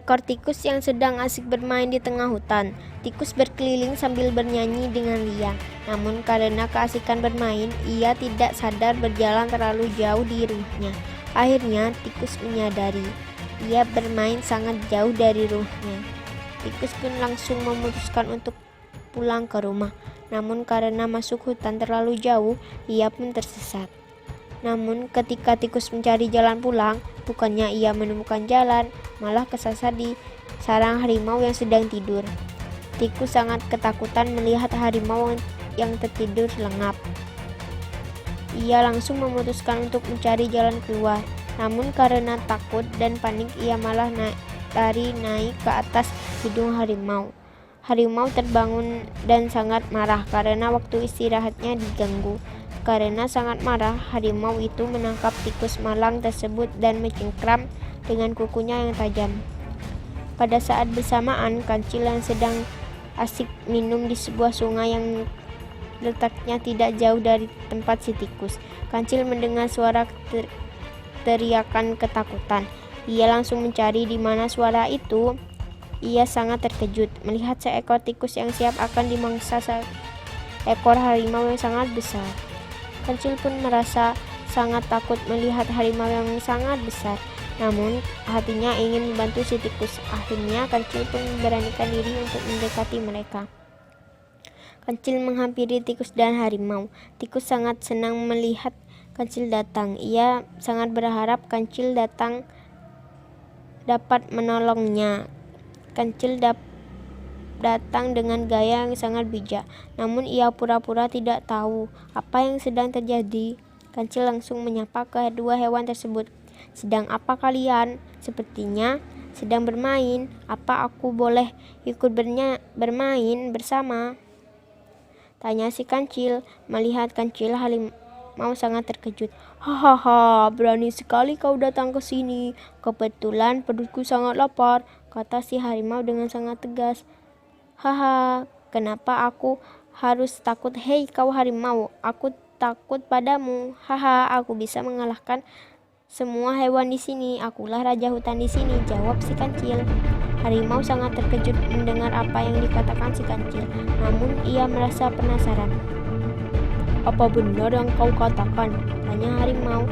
seekor tikus yang sedang asik bermain di tengah hutan. Tikus berkeliling sambil bernyanyi dengan riang. Namun karena keasikan bermain, ia tidak sadar berjalan terlalu jauh di ruhnya. Akhirnya tikus menyadari, ia bermain sangat jauh dari ruhnya. Tikus pun langsung memutuskan untuk pulang ke rumah. Namun karena masuk hutan terlalu jauh, ia pun tersesat. Namun ketika tikus mencari jalan pulang, bukannya ia menemukan jalan, malah kesasar di sarang harimau yang sedang tidur. Tikus sangat ketakutan melihat harimau yang tertidur lengap. Ia langsung memutuskan untuk mencari jalan keluar. Namun karena takut dan panik, ia malah lari naik ke atas hidung harimau. Harimau terbangun dan sangat marah karena waktu istirahatnya diganggu. Karena sangat marah, harimau itu menangkap tikus malang tersebut dan mencengkram dengan kukunya yang tajam. Pada saat bersamaan, kancil yang sedang asik minum di sebuah sungai yang letaknya tidak jauh dari tempat si tikus. Kancil mendengar suara teriakan ketakutan. Ia langsung mencari di mana suara itu. Ia sangat terkejut melihat seekor tikus yang siap akan dimangsa seekor harimau yang sangat besar. Kancil pun merasa sangat takut melihat harimau yang sangat besar. Namun hatinya ingin membantu si tikus. Akhirnya Kancil pun memberanikan diri untuk mendekati mereka. Kancil menghampiri tikus dan harimau. Tikus sangat senang melihat Kancil datang. Ia sangat berharap Kancil dapat menolongnya. Kancil datang dengan gaya yang sangat bijak, namun ia pura-pura tidak tahu apa yang sedang terjadi. Kancil langsung menyapa kedua hewan tersebut. "Sedang apa kalian? Sepertinya sedang bermain. Apa aku boleh ikut bermain bersama?" tanya si Kancil. Melihat Kancil, harimau sangat terkejut. "Hahaha, berani sekali kau datang ke sini. Kebetulan perutku sangat lapar," kata si harimau dengan sangat tegas. "Haha, kenapa aku harus takut? Hei kau harimau, aku takut padamu. Haha, aku bisa mengalahkan semua hewan di sini. Akulah raja hutan di sini," jawab si Kancil. Harimau sangat terkejut mendengar apa yang dikatakan si Kancil. Namun ia merasa penasaran. "Apa benar yang kau katakan?" tanya harimau.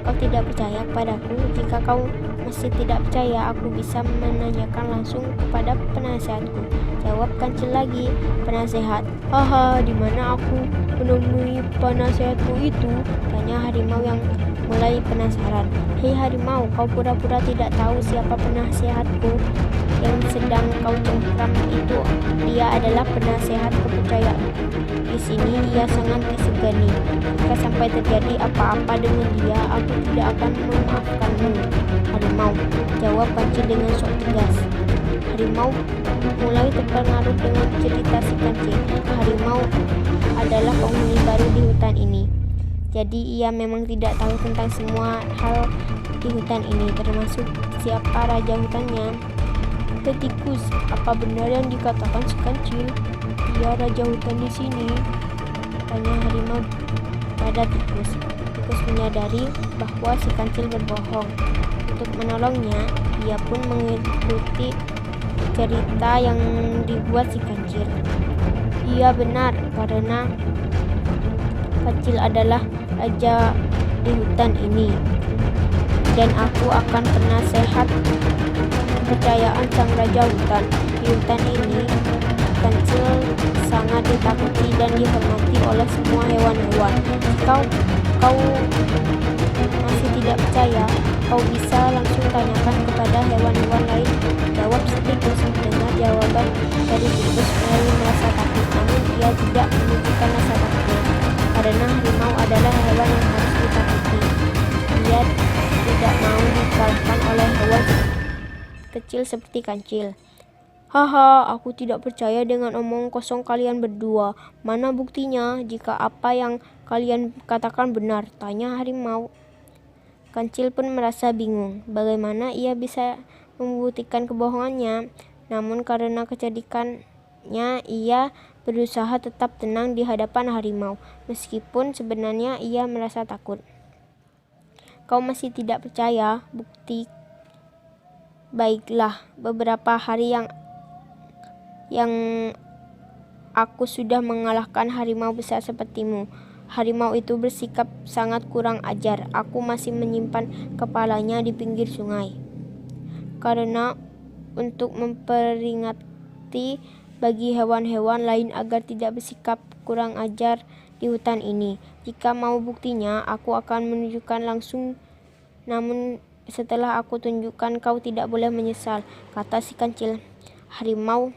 "Kau tidak percaya kepadaku? Jika kau masih tidak percaya, aku bisa menanyakan langsung kepada penasehatku," jawab Kancil lagi. "Penasehat? Haha, di mana aku menemui penasehatmu itu?" tanya harimau yang mulai penasaran. "Hei harimau, kau pura-pura tidak tahu siapa penasehatku yang sedang kau cengkram itu. Dia adalah penasehat kepercayaanku. Di sini dia sangat disegani. Jika sampai terjadi apa-apa dengan dia, aku tidak akan memaafkanmu, harimau," jawab Kancil dengan sok tegas. Harimau mulai terpengaruh dengan cerita si Kancil. Harimau adalah penghuni baru di hutan ini. Jadi ia memang tidak tahu tentang semua hal di hutan ini, termasuk siapa raja hutannya. "Hei tikus, apa benar yang dikatakan si Kancil? Dia raja hutan di sini," tanya harimau pada tikus. Tikus menyadari bahwa si Kancil berbohong. Untuk menolongnya, ia pun mengikuti cerita yang dibuat si Kancil. Ia benar, karena Kancil adalah raja di hutan ini, dan aku akan penasehat kepercayaan sang raja hutan. Di hutan ini, Kancil sangat ditakuti dan dihormati oleh semua hewan-hewan. Jika kau masih tidak percaya, kau bisa langsung tanyakan kepada hewan-hewan lain, jawab si tikus. Mendengar jawaban dari tikus, mulai merasa takut, namun ia tidak menunjukkan rasa takutnya, karena harimau adalah hewan yang harus ditakuti. Ia tidak mau dikalahkan oleh hewan kecil seperti Kancil. "Haha, aku tidak percaya dengan omong kosong kalian berdua. Mana buktinya jika apa yang kalian katakan benar?" tanya harimau. Kancil pun merasa bingung bagaimana ia bisa membuktikan kebohongannya. Namun karena kecerdikannya, ia berusaha tetap tenang di hadapan harimau, meskipun sebenarnya ia merasa takut. "Kau masih tidak percaya? Baiklah, beberapa hari yang aku sudah mengalahkan harimau besar sepertimu. Harimau itu bersikap sangat kurang ajar. Aku masih menyimpan kepalanya di pinggir sungai. Karena untuk memperingati bagi hewan-hewan lain agar tidak bersikap kurang ajar di hutan ini. Jika mau buktinya, aku akan menunjukkan langsung. Namun setelah aku tunjukkan, kau tidak boleh menyesal, kata si kancil. Harimau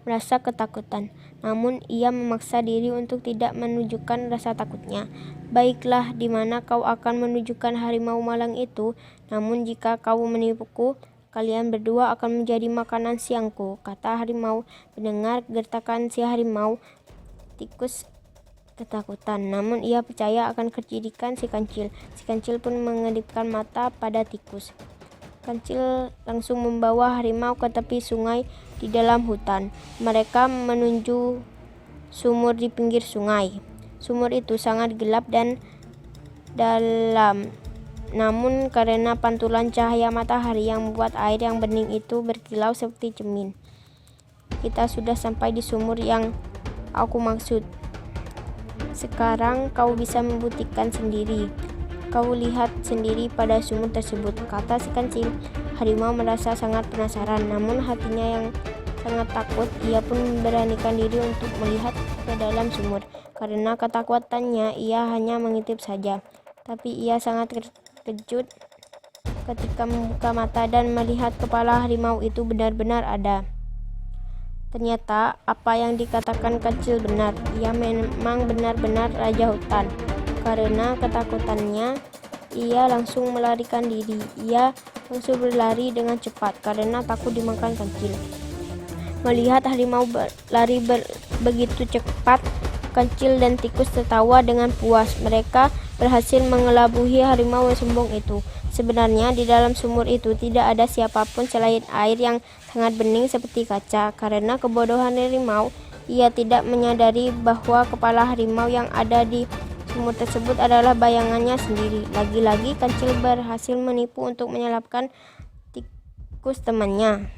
merasa ketakutan, namun ia memaksa diri untuk tidak menunjukkan rasa takutnya. Baiklah, di mana kau akan menunjukkan harimau malang itu? Namun jika kau menipuku, kalian berdua akan menjadi makanan siangku, kata harimau. Mendengar gertakan si harimau, tikus ketakutan, namun ia percaya akan kecerdikan si kancil. Si kancil pun mengedipkan mata pada tikus. Kancil langsung membawa harimau ke tepi sungai di dalam hutan. Mereka menuju sumur di pinggir sungai. Sumur itu sangat gelap dan dalam. Namun karena pantulan cahaya matahari yang membuat air yang bening itu berkilau seperti cermin. Kita sudah sampai di sumur yang aku maksud. Sekarang kau bisa membuktikan sendiri. Kau lihat sendiri pada sumur tersebut, kata si kancil. Harimau merasa sangat penasaran, namun hatinya yang sangat takut. Ia pun memberanikan diri untuk melihat ke dalam sumur. Karena ketakutannya, ia hanya mengintip saja. Tapi ia sangat terkejut ketika membuka mata dan melihat kepala harimau itu benar-benar ada. Ternyata apa yang dikatakan kancil benar. Ia memang benar-benar raja hutan. Karena ketakutannya, ia langsung melarikan diri. Ia langsung berlari dengan cepat karena takut dimakan kancil. Melihat harimau berlari begitu cepat, kancil dan tikus tertawa dengan puas. Mereka berhasil mengelabui harimau yang sombong itu. Sebenarnya di dalam sumur itu tidak ada siapapun selain air yang sangat bening seperti kaca. Karena kebodohan harimau, ia tidak menyadari bahwa kepala harimau yang ada di sumur tersebut adalah bayangannya sendiri. Lagi-lagi kancil berhasil menipu untuk menyelapkan tikus temannya.